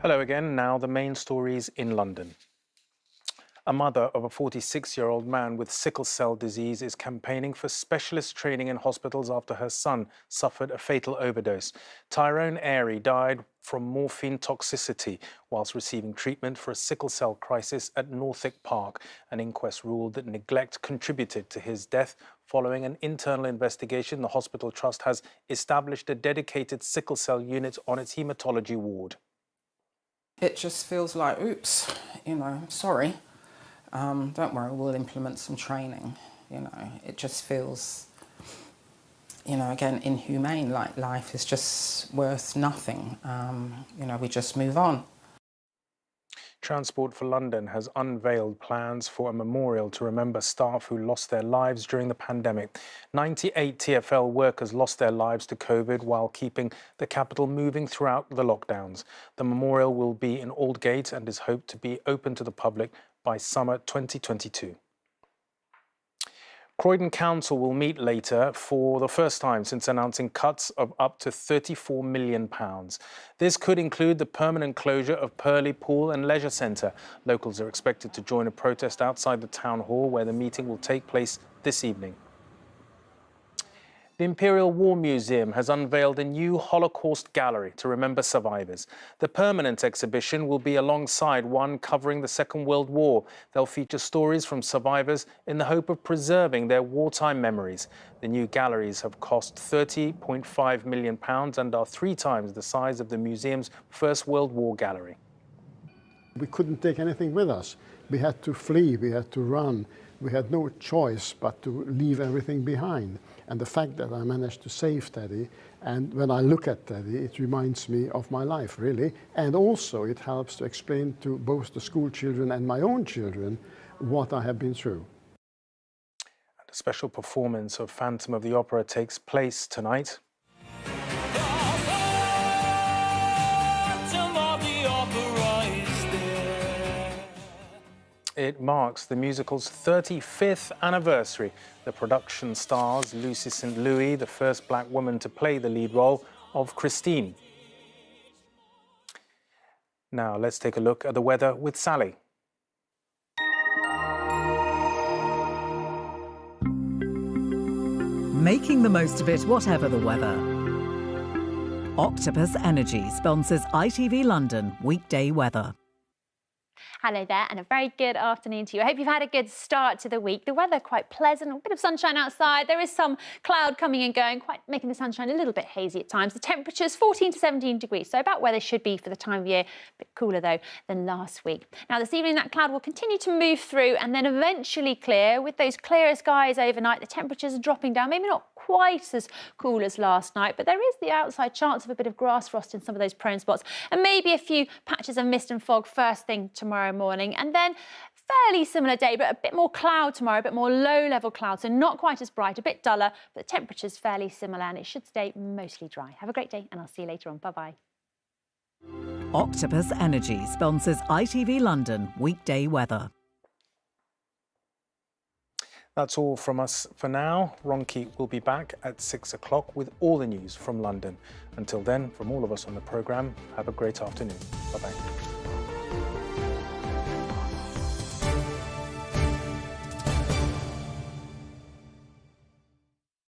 Hello again. Now the main stories in London. A mother of a 46-year-old man with sickle cell disease is campaigning for specialist training in hospitals after her son suffered a fatal overdose. Tyrone Airy died from morphine toxicity whilst receiving treatment for a sickle cell crisis at Northwick Park. An inquest ruled that neglect contributed to his death. Following an internal investigation, the hospital trust has established a dedicated sickle cell unit on its haematology ward. It just feels like, oops, sorry. Don't worry, we'll implement some training. It just feels, again, inhumane, like life is just worth nothing. We just move on. Transport for London has unveiled plans for a memorial to remember staff who lost their lives during the pandemic. 98 TfL workers lost their lives to COVID while keeping the capital moving throughout the lockdowns. The memorial will be in Aldgate and is hoped to be open to the public by summer 2022. Croydon Council will meet later for the first time since announcing cuts of up to £34 million. This could include the permanent closure of Purley Pool and Leisure Centre. Locals are expected to join a protest outside the town hall where the meeting will take place this evening. The Imperial War Museum has unveiled a new Holocaust gallery to remember survivors. The permanent exhibition will be alongside one covering the Second World War. They'll feature stories from survivors in the hope of preserving their wartime memories. The new galleries have cost £30.5 million and are 3 times the size of the museum's First World War gallery. We couldn't take anything with us. We had to flee, we had to run. We had no choice but to leave everything behind. And the fact that I managed to save Teddy, and when I look at Teddy, it reminds me of my life, really. And also it helps to explain to both the school children and my own children what I have been through. And a special performance of Phantom of the Opera takes place tonight. It marks the musical's 35th anniversary. The production stars Lucy St. Louis, the first black woman to play the lead role of Christine. Now let's take a look at the weather with Sally. Making the most of it, whatever the weather. Octopus Energy sponsors ITV London weekday weather. Hello there and a very good afternoon to you. I hope you've had a good start to the week. The weather quite pleasant, a bit of sunshine outside. There is some cloud coming and going, quite making the sunshine a little bit hazy at times. The temperature's 14 to 17 degrees, so about where they should be for the time of year. A bit cooler though than last week. Now this evening that cloud will continue to move through and then eventually clear. With those clearer skies overnight, the temperatures are dropping down, maybe not quite as cool as last night, but there is the outside chance of a bit of grass frost in some of those prone spots and maybe a few patches of mist and fog first thing tomorrow morning, and then fairly similar day, but a bit more cloud tomorrow, a bit more low-level cloud, so not quite as bright, a bit duller, but the temperature's fairly similar and it should stay mostly dry. Have a great day and I'll see you later on. Bye-bye. Octopus Energy sponsors ITV London weekday weather. That's all from us for now. Ronki will be back at 6 o'clock with all the news from London. Until then, from all of us on the programme, have a great afternoon. Bye-bye.